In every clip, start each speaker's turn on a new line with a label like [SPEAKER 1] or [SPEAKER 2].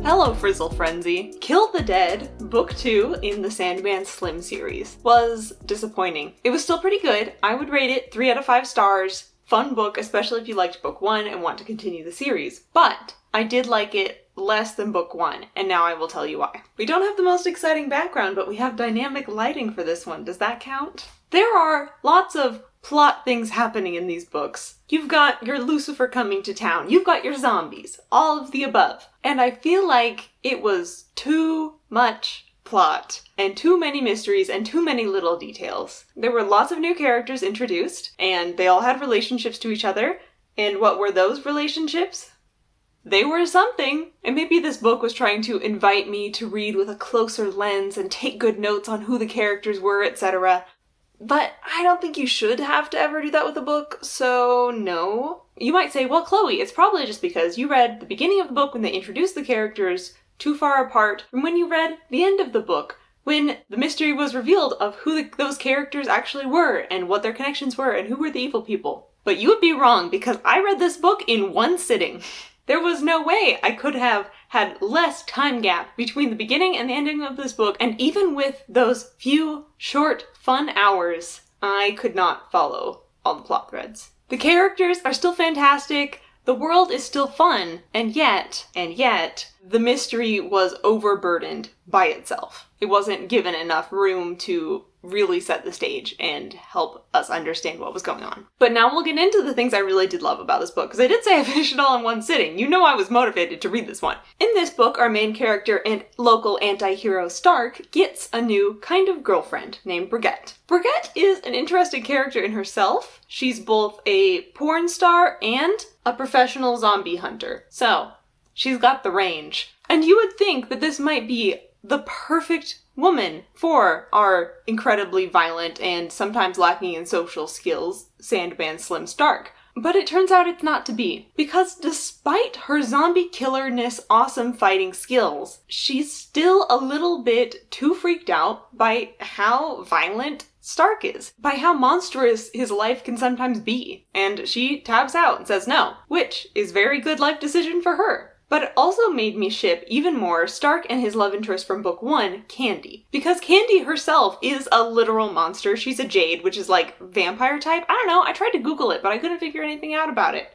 [SPEAKER 1] Hello Frizzle Frenzy! Kill the Dead, book 2 in the Sandman Slim series, was disappointing. It was still pretty good. I would rate it 3 out of 5 stars. Fun book, especially if you liked book 1 and want to continue the series. But I did like it less than book 1, and now I will tell you why. We don't have the most exciting background, but we have dynamic lighting for this one. Does that count? There are lots of plot things happening in these books. You've got your Lucifer coming to town, you've got your zombies, all of the above. And I feel like it was too much plot, and too many mysteries, and too many little details. There were lots of new characters introduced, and they all had relationships to each other. And what were those relationships? They were something. And maybe this book was trying to invite me to read with a closer lens and take good notes on who the characters were, etc. But I don't think you should have to ever do that with a book, so no. You might say, well, Chloe, it's probably just because you read the beginning of the book when they introduced the characters too far apart from when you read the end of the book, when the mystery was revealed of who those characters actually were and what their connections were and who were the evil people. But you would be wrong, because I read this book in one sitting. There was no way I could have had less time gap between the beginning and the ending of this book, and even with those few short, fun hours, I could not follow all the plot threads. The characters are still fantastic, the world is still fun, and yet, the mystery was overburdened by itself. It wasn't given enough room to really set the stage and help us understand what was going on. But now we'll get into the things I really did love about this book, because I did say I finished it all in one sitting. You know I was motivated to read this one. In this book, our main character and local anti-hero Stark gets a new kind of girlfriend named Brigitte. Brigitte is an interesting character in herself. She's both a porn star and a professional zombie hunter. So, she's got the range. And you would think that this might be the perfect woman for our incredibly violent and sometimes lacking in social skills Sandman Slim Stark. But it turns out it's not to be. Because despite her zombie killerness awesome fighting skills, she's still a little bit too freaked out by how violent Stark is, by how monstrous his life can sometimes be. And she taps out and says no, which is a very good life decision for her. But it also made me ship even more Stark and his love interest from book 1, Candy. Because Candy herself is a literal monster. She's a jade, which is like vampire type. I don't know, I tried to Google it, but I couldn't figure anything out about it.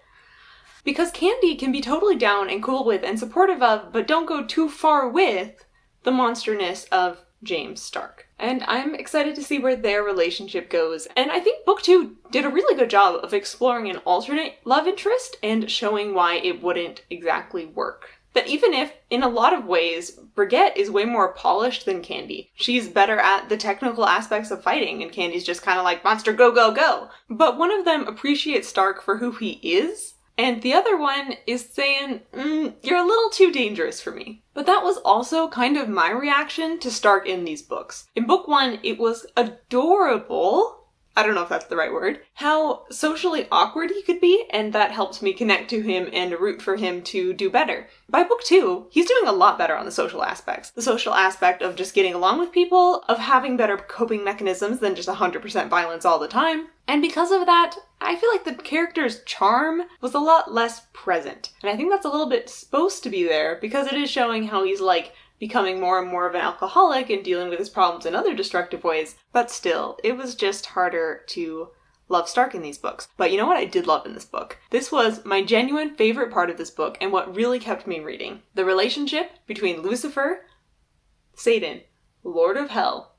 [SPEAKER 1] Because Candy can be totally down and cool with and supportive of, but don't go too far with, the monsterness of James Stark. And I'm excited to see where their relationship goes. And I think book 2 did a really good job of exploring an alternate love interest and showing why it wouldn't exactly work. That even if, in a lot of ways, Brigitte is way more polished than Candy. She's better at the technical aspects of fighting, and Candy's just kind of like, monster, go, go, go. But one of them appreciates Stark for who he is, and the other one is saying, you're a little too dangerous for me. But that was also kind of my reaction to Stark in these books. In book 1, it was adorable, I don't know if that's the right word, how socially awkward he could be, and that helped me connect to him and root for him to do better. By book 2, he's doing a lot better on the social aspects. The social aspect of just getting along with people, of having better coping mechanisms than just 100% violence all the time. And because of that, I feel like the character's charm was a lot less present. And I think that's a little bit supposed to be there, because it is showing how he's like becoming more and more of an alcoholic and dealing with his problems in other destructive ways. But still, it was just harder to love Stark in these books. But you know what I did love in this book? This was my genuine favorite part of this book and what really kept me reading. The relationship between Lucifer, Satan, Lord of Hell,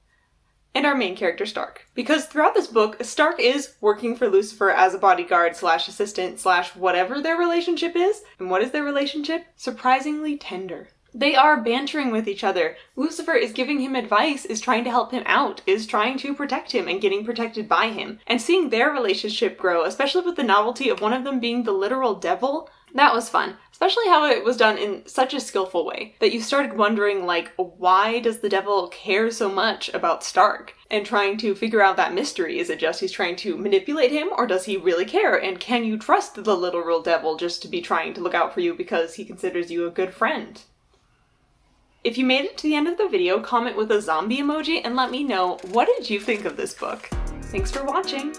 [SPEAKER 1] and our main character Stark. Because throughout this book, Stark is working for Lucifer as a bodyguard / assistant / whatever their relationship is. And what is their relationship? Surprisingly tender. They are bantering with each other. Lucifer is giving him advice, is trying to help him out, is trying to protect him and getting protected by him. And seeing their relationship grow, especially with the novelty of one of them being the literal devil, that was fun. Especially how it was done in such a skillful way that you started wondering, like, why does the devil care so much about Stark? And trying to figure out that mystery. Is it just he's trying to manipulate him, or does he really care? And can you trust the literal devil just to be trying to look out for you because he considers you a good friend? If you made it to the end of the video, comment with a zombie emoji and let me know, what did you think of this book? Thanks for watching!